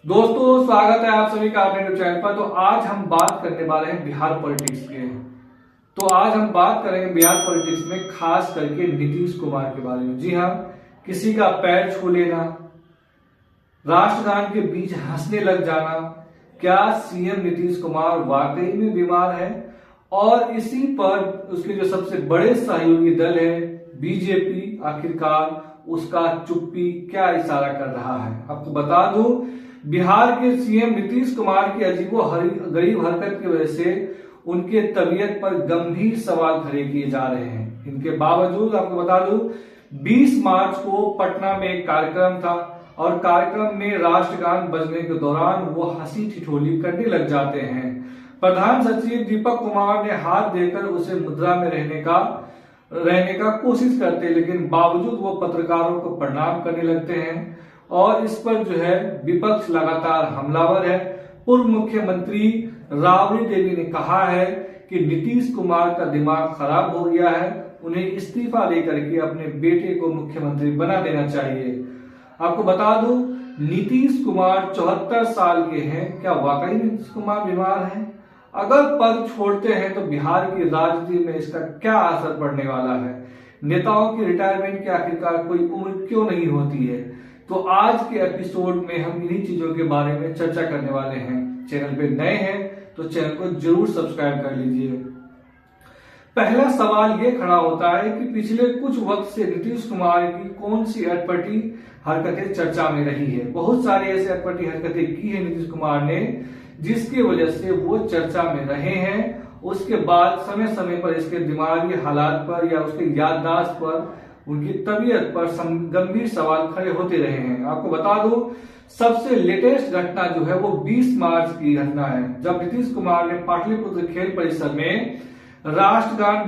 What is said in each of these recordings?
दोस्तों, स्वागत है आप सभी का अपने यूट्यूब चैनल पर। तो आज हम बात करने वाले हैं बिहार पॉलिटिक्स के। तो आज हम बात करेंगे बिहार पॉलिटिक्स में खास करके नीतीश कुमार के बारे में। जी हाँ, किसी का पैर छू लेना, राष्ट्रगान के बीच हंसने लग जाना, क्या सीएम नीतीश कुमार वाकई में बीमार है? और इसी पर उसके जो सबसे बड़े सहयोगी दल है बीजेपी, आखिरकार उसका चुप्पी क्या इशारा कर रहा है? आपको बता दूं, बिहार के सीएम नीतीश कुमार की अजीबोगरीब हरकत की वजह से उनके तबीयत पर गंभीर सवाल खड़े किए जा रहे हैं। इनके बावजूद आपको बता दूं, 20 मार्च को पटना में एक कार्यक्रम था और कार्यक्रम में राष्ट्रगान बजने के दौरान वो हंसी ठिठोली करने लग जाते हैं। प्रधान सचिव दीपक कुमार ने हाथ देकर उसे मुद्रा में रहने का कोशिश करते, लेकिन बावजूद वो पत्रकारों को प्रणाम करने लगते हैं और इस पर जो है विपक्ष लगातार हमलावर है। पूर्व मुख्यमंत्री राबड़ी देवी ने कहा है कि नीतीश कुमार का दिमाग खराब हो गया है, उन्हें इस्तीफा लेकर के अपने बेटे को मुख्यमंत्री बना देना चाहिए। आपको बता दूं, नीतीश कुमार 74 साल के हैं। क्या वाकई नीतीश कुमार बीमार हैं? अगर पद छोड़ते हैं तो बिहार की राजनीति में इसका क्या असर पड़ने वाला है? नेताओं की रिटायरमेंट की आखिरकार कोई उम्र क्यों नहीं होती है? तो आज के एपिसोड में हम इन्हीं चीजों के बारे में चर्चा करने वाले हैं। चैनल पे नए हैं तो चैनल को जरूर सब्सक्राइब कर लीजिए। पहला सवाल ये खड़ा होता है कि पिछले कुछ वक्त से नीतीश कुमार की कौन सी अटपटी हरकतें चर्चा में रही है। बहुत सारी ऐसी अटपटी हरकतें की है नीतीश कुमार ने, जिसकी वजह से वो चर्चा में रहे हैं। उसके बाद समय समय पर इसके दिमागी हालात पर या उसके याददाश्त पर, उनकी तबीयत पर गंभीर सवाल खड़े होते रहे हैं। आपको बता दूं, सबसे लेटेस्ट घटना जो है वो 20 मार्च की घटना है, जब नीतीश कुमार ने पाटलिपुत्र खेल परिसर में राष्ट्रगान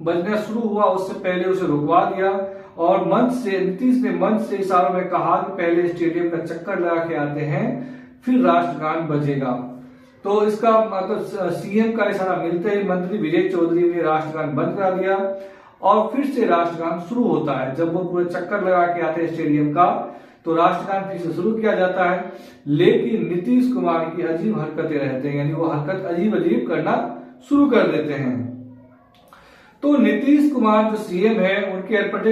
बजना शुरू हुआ, उससे पहले उसे रुकवा दिया और नीतीश ने मंच से इशारों में कहा कि पहले स्टेडियम का चक्कर लगा के आते हैं, फिर राष्ट्रगान बजेगा। तो इसका मतलब सीएम का इशारा मिलते ही मंत्री विजय चौधरी ने राष्ट्रगान बंद करा दिया और फिर से राष्ट्रगान शुरू होता है। जब वो पूरे चक्कर लगा के आते हैं स्टेडियम का, तो राष्ट्रगान फिर से शुरू किया जाता है। लेकिन नीतीश कुमार की अजीब हरकतें रहते हैं, यानी वो हरकत अजीब अजीब करना शुरू कर देते हैं। तो नीतीश कुमार जो सीएम है, उनकी अटपटे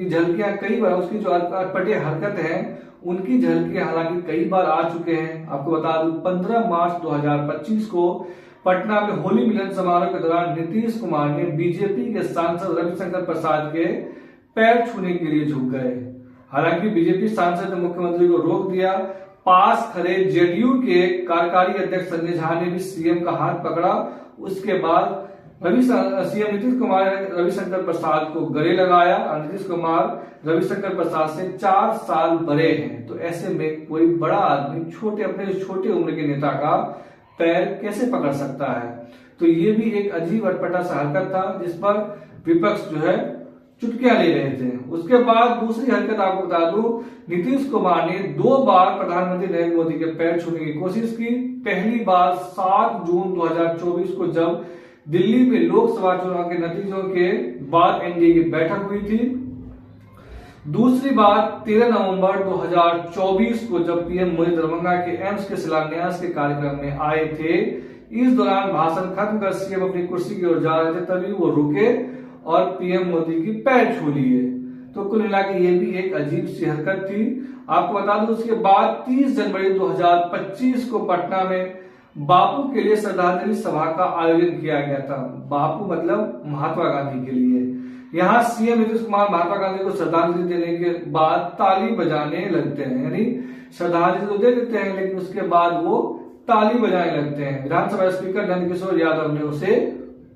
झलकियां कई बार, उसकी जो अटपटे हरकत है उनकी झलकियां हालांकि कई बार आ चुके हैं। आपको बता दूं, 15 मार्च 2025 को पटना में होली मिलन समारोह के दौरान नीतीश कुमार ने बीजेपी के सांसद रविशंकर प्रसाद के पैर छूने के लिए झुक गए। हालांकि बीजेपी सांसद ने मुख्यमंत्री को रोक दिया। पास खड़े जेडीयू के कार्यकारी अध्यक्ष संजय झा ने भी सीएम का हाथ पकड़ा। उसके बाद सीएम नीतीश कुमार ने रविशंकर प्रसाद को गले लगाया और नीतीश कुमार रविशंकर प्रसाद से 4 साल बड़े हैं। तो ऐसे में कोई बड़ा आदमी अपने छोटे उम्र के नेता का पैर कैसे पकड़ सकता है? तो ये भी एक अजीब अटपटा सा हरकत था, जिस पर विपक्ष जो है चुटकियां ले रहे थे। उसके बाद दूसरी हरकत आपको बता दूं, नीतीश कुमार ने 2 बार प्रधानमंत्री नरेंद्र मोदी के पैर छूने की कोशिश की। पहली बार 7 जून 2024 को, जब दिल्ली में लोकसभा चुनाव के नतीजों के बाद एनडीए की बैठक हुई थी। दूसरी बार 13 नवंबर 2024 को, जब पीएम मोदी दरभंगा के एम्स के शिलान्यास के कार्यक्रम में आए थे। इस दौरान भाषण खत्म कर सीएम अपनी कुर्सी की ओर जा रहे थे, तभी वो रुके और पीएम मोदी की पैर छू लिए। तो कुल मिलाकर ये भी एक अजीब सी हरकत थी। आपको बता दूं, उसके बाद 30 जनवरी 2025 को पटना में बापू के लिए श्रद्धांजलि सभा का आयोजन किया गया था। बापू मतलब महात्मा गांधी के लिए। यहाँ सीएम नीतीश कुमार महात्मा गांधी को श्रद्धांजलि देने के बाद ताली बजाने लगते हैं, यानी श्रद्धांजलि तो दे देते हैं लेकिन उसके बाद वो ताली बजाने लगते हैं। विधानसभा स्पीकर नंदकिशोर यादव ने उसे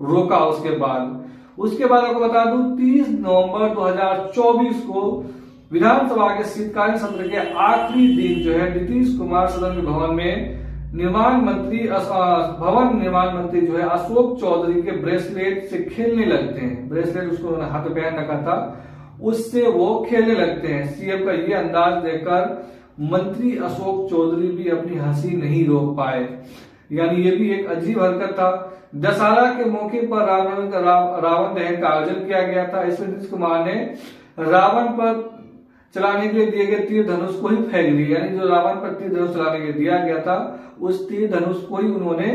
रोका। उसके बाद आपको बता दूं, 30 नवंबर 2024 को विधानसभा के शीतकालीन सत्र के आखिरी दिन जो है, नीतीश कुमार सदन के भवन निर्माण मंत्री जो है अशोक चौधरी के ब्रेसलेट से खेलने लगते हैं। ब्रेसलेट उसको उन्होंने हाथ में पहन रखा था, उससे वो खेलने लगते हैं। सीएम का ये अंदाज देखकर मंत्री अशोक चौधरी भी अपनी हंसी नहीं रोक पाए। यानी ये भी एक अजीब हरकत था। दशहरा के मौके पर रावण दहन का आयोजन किया गया था। इसमें नीतीश कुमार ने रावण पर चलाने के लिए दिए गए तीर धनुष को ही फेंक दिया, यानी जो रावण पर तीर धनुष चलाने के लिए दिया गया था उस तीर धनुष को ही उन्होंने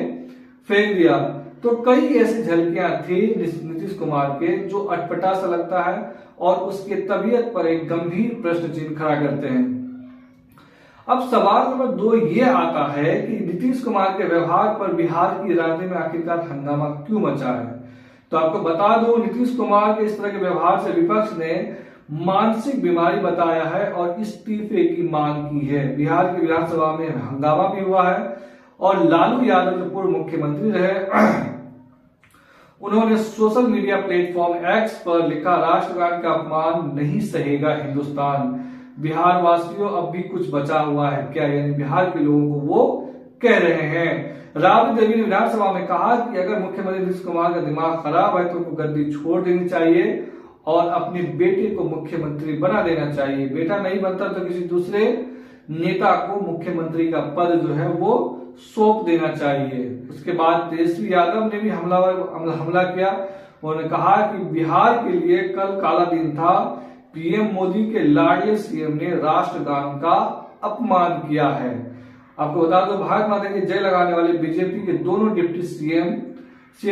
फेंक दिया। तो कई ऐसी झलकियां थी नीतीश कुमार के जो अटपटा सा लगता है और उसके तबीयत पर एक गंभीर प्रश्न चिन्ह खड़ा करते हैं। अब सवाल नंबर 2 ये आता है कि नीतीश कुमार के व्यवहार पर बिहार की राजनीति में आखिरकार हंगामा क्यों मचा है। तो आपको बता दो, नीतीश कुमार के इस तरह के व्यवहार से विपक्ष ने मानसिक बीमारी बताया है और इस्तीफे की मांग की है। बिहार की विधानसभा में हंगामा भी हुआ है और लालू यादव जो पूर्व मुख्यमंत्री रहे उन्होंने सोशल मीडिया प्लेटफॉर्म एक्स पर लिखा, राष्ट्रगान का अपमान नहीं सहेगा हिंदुस्तान। बिहार वासियों अब भी कुछ बचा हुआ है क्या, यानी बिहार के लोगों को वो कह रहे हैं। राबड़ी देवी ने विधानसभा में कहा कि अगर मुख्यमंत्री नीतीश कुमार का दिमाग खराब है तो उनको गद्दी छोड़ देनी चाहिए और अपने बेटे को मुख्यमंत्री बना देना चाहिए। बेटा नहीं बनता तो किसी दूसरे नेता को मुख्यमंत्री का पद जो है वो सौंप देना चाहिए। उसके बाद तेजस्वी यादव ने भी हमला किया। उन्होंने कहा कि बिहार के लिए कल काला दिन था, पीएम मोदी के लाडले सीएम ने राष्ट्रगान का अपमान किया है। आपको बता दो, भारत माता की जय लगाने वाले बीजेपी के दोनों डिप्टी सीएम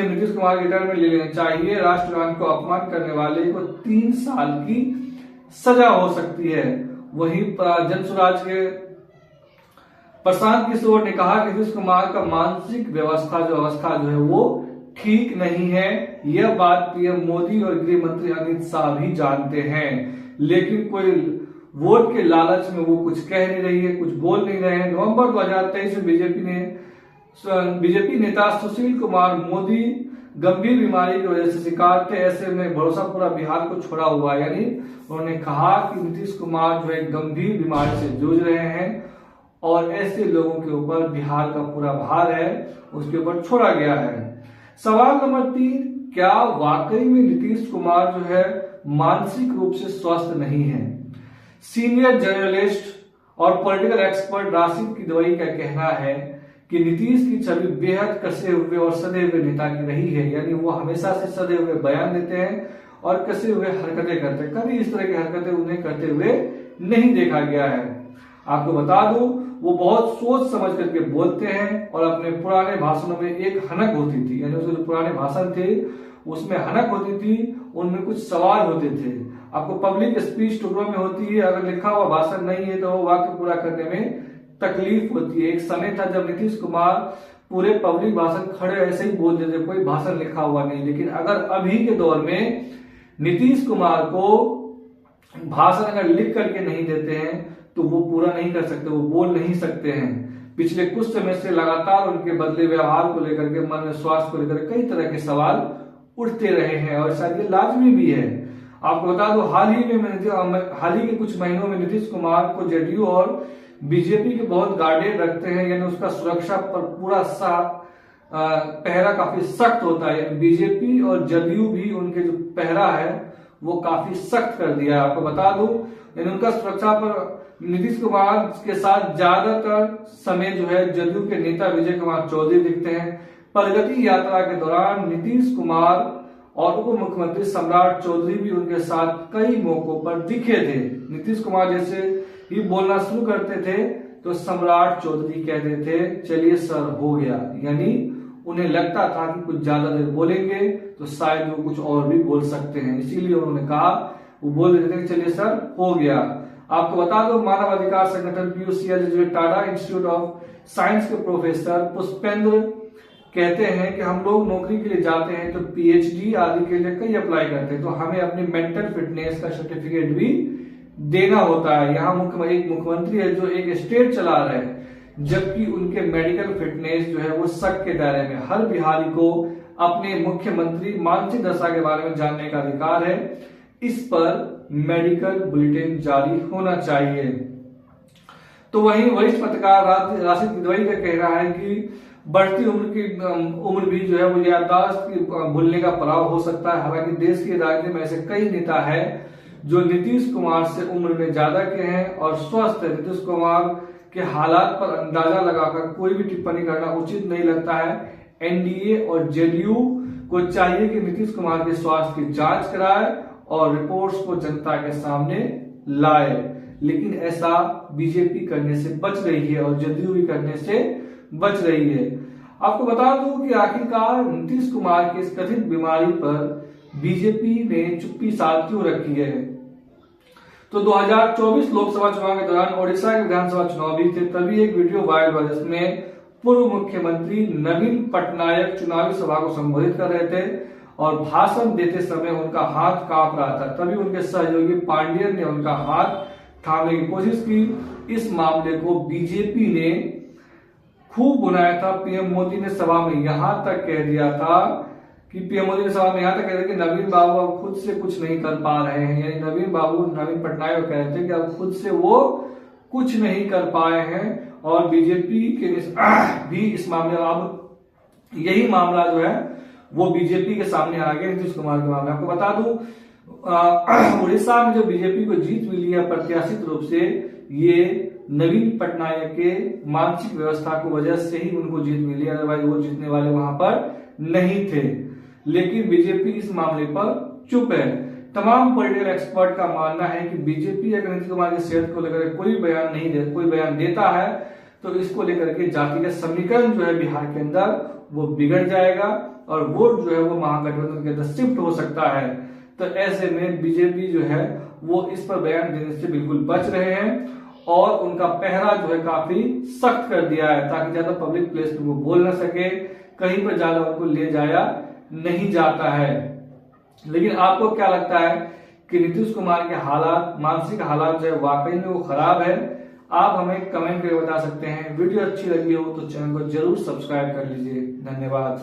नीतीश कुमार के रिटायरमेंट ले लेना चाहिए। राष्ट्रगान को अपमान करने वाले को 3 साल की सजा हो सकती है। वहीं जनसुराज के प्रशांत किशोर ने कहा कि नीतीश कुमार का मानसिक अवस्था जो है वो ठीक नहीं है। यह बात पीएम मोदी और गृह मंत्री अमित शाह भी जानते हैं, लेकिन कोई वोट के लालच में वो कुछ कह नहीं रही है, कुछ बोल नहीं रहे हैं। नवंबर 2023 में बीजेपी नेता सुशील कुमार मोदी गंभीर बीमारी की वजह से शिकार थे। ऐसे में भरोसा पूरा बिहार को छोड़ा हुआ, यानी उन्होंने कहा कि नीतीश कुमार जो है गंभीर बीमारी से जूझ रहे हैं और ऐसे लोगों के ऊपर बिहार का पूरा भार है उसके ऊपर छोड़ा गया है। सवाल नंबर 3, क्या वाकई में नीतीश कुमार जो है मानसिक रूप से स्वस्थ नहीं है। सीनियर जर्नलिस्ट और पॉलिटिकल एक्सपर्ट राशिद किदवई का कहना है कि नीतीश की छवि बेहद कसे हुए और सदे हुए नेता की रही है, यानी वो हमेशा से सदे हुए बयान देते हैं और कसे हुए हरकतें करते हैं। कभी इस तरह की हरकतें उन्हें करते हुए नहीं देखा गया है। आपको बता दूं, वो बहुत सोच समझ करके बोलते हैं और अपने पुराने भाषणों में एक हनक होती थी, यानी उसके जो पुराने भाषण थे उसमें हनक होती थी, उनमें कुछ सवाल होते थे। आपको पब्लिक स्पीच टुकड़ों में होती है, अगर लिखा हुआ भाषण नहीं है तो वो वाक्य पूरा करने में तकलीफ होती है। एक समय था जब नीतीश कुमार पूरे पब्लिक भाषण खड़े ऐसे ही बोल देते, कोई भाषण लिखा हुआ नहीं। लेकिन अगर अभी के दौर में नीतीश कुमार को भाषण अगर लिख करके नहीं देते हैं तो वो पूरा नहीं कर सकते, वो बोल नहीं सकते हैं। पिछले कुछ समय से लगातार उनके बदले व्यवहार को लेकर के, मन में स्वास्थ्य को लेकर कई तरह के सवाल उठते रहे हैं और शायद ये लाजमी भी है। आपको बता दो, हाल ही के कुछ महीनों में नीतीश कुमार को जेडीयू और बीजेपी के बहुत गार्डेड रखते हैं, यानी उसका सुरक्षा पर पूरा पहरा काफी सख्त होता है। बीजेपी और जदयू भी उनके जो पहरा है वो काफी सख्त कर दिया है। आपको बता दूं, उनका सुरक्षा पर नीतीश कुमार के साथ ज्यादातर समय जो है जदयू के नेता विजय कुमार चौधरी दिखते हैं। प्रगति यात्रा के दौरान नीतीश कुमार और उप मुख्यमंत्री सम्राट चौधरी भी उनके साथ कई मौकों पर दिखे थे। नीतीश कुमार जैसे ही बोलना शुरू करते थे तो सम्राट चौधरी कहते थे चलिए सर हो गया, यानी उन्हें लगता था कि कुछ ज्यादा देर बोलेंगे तो शायद वो कुछ और भी बोल सकते हैं, इसीलिए उन्होंने कहा, वो बोल देते थे चलिए सर हो गया। आपको बता दो, मानवाधिकार संगठन पीयूसीएल जो टाटा इंस्टीट्यूट ऑफ साइंस के प्रोफेसर पुष्पेंद्र कहते हैं कि हम लोग नौकरी के लिए जाते हैं तो पीएचडी आदि के लिए कई अप्लाई करते हैं, तो हमें अपनी मेंटल फिटनेस का सर्टिफिकेट भी देना होता है। यहाँ एक मुख्यमंत्री है जो एक स्टेट चला रहे हैं, जबकि उनके मेडिकल फिटनेस जो है वो शक के दायरे में। हर बिहारी को अपने मुख्यमंत्री मानसिक दशा के बारे में जानने का अधिकार है, इस पर मेडिकल बुलेटिन जारी होना चाहिए। तो वहीं वरिष्ठ पत्रकार राशिद किदवई का कहना है कि बढ़ती उम्र भी जो है वो याददाश्त भूलने का पड़ाव हो सकता है। हालांकि देश की राजनीति में ऐसे कई नेता हैं जो नीतीश कुमार से उम्र में ज्यादा के हैं और स्वस्थ है। नीतीश कुमार के हालात पर अंदाजा लगाकर कोई भी टिप्पणी करना उचित नहीं लगता है। एनडीए और जेडीयू को चाहिए कि नीतीश कुमार के स्वास्थ्य की जांच कराए और रिपोर्ट्स को जनता के सामने लाए। लेकिन ऐसा बीजेपी करने से बच रही है और जदयू भी करने से बच रही है। आपको बता दूं कि आखिरकार नीतीश कुमार की इस कथित बीमारी पर बीजेपी ने चुप्पी साध क्यों रखी है। तो 2024 लोकसभा चुनाव के दौरान ओडिशा के विधानसभा चुनाव भी थे, तभी एक वीडियो वायरल हुआ जिसमें पूर्व मुख्यमंत्री नवीन पटनायक चुनावी सभा को संबोधित कर रहे थे और भाषण देते समय उनका हाथ कांप रहा था। तभी उनके सहयोगी पांडेय ने उनका हाथ थामने की कोशिश की। इस मामले को बीजेपी ने खूब बुनाया था। पीएम मोदी ने सभा में यहां तक कह दिया था कि नवीन बाबू अब खुद से कुछ नहीं कर पा रहे हैं, यानी नवीन पटनायक कह रहे थे कि अब खुद से वो कुछ नहीं कर पाए हैं। और बीजेपी के भी इस मामले में अब यही मामला जो है वो बीजेपी के सामने आ गया नीतीश कुमार के मामले। आपको बता दूं उड़ीसा में जो बीजेपी को जीत मिली है प्रत्याशित रूप से, ये नवीन पटनायक के मानसिक व्यवस्था की वजह से ही उनको जीत मिली, अदरवाइज वो जीतने वाले वहां पर नहीं थे। लेकिन बीजेपी इस मामले पर चुप है। तमाम पॉलिटिकल एक्सपर्ट का मानना है कि बीजेपी अगर नीतीश कुमार की सेहत को लेकर कोई बयान देता है तो इसको लेकर के जातिगत समीकरण जो है बिहार के अंदर वो बिगड़ जाएगा और वोट जो है वो महागठबंधन के अंदर शिफ्ट हो सकता है। तो ऐसे में बीजेपी जो है वो इस पर बयान देने से बिल्कुल बच रहे हैं और उनका पहरा जो है काफी सख्त कर दिया है ताकि ज्यादा पब्लिक प्लेस में वो बोल ना सके, कहीं पर ज्यादा उनको ले जाया नहीं जाता है। लेकिन आपको क्या लगता है कि नीतीश कुमार के हालात, मानसिक हालात जो है वाकई में वो खराब है? आप हमें कमेंट करके बता सकते हैं। वीडियो अच्छी लगी हो तो चैनल को जरूर सब्सक्राइब कर लीजिए। धन्यवाद।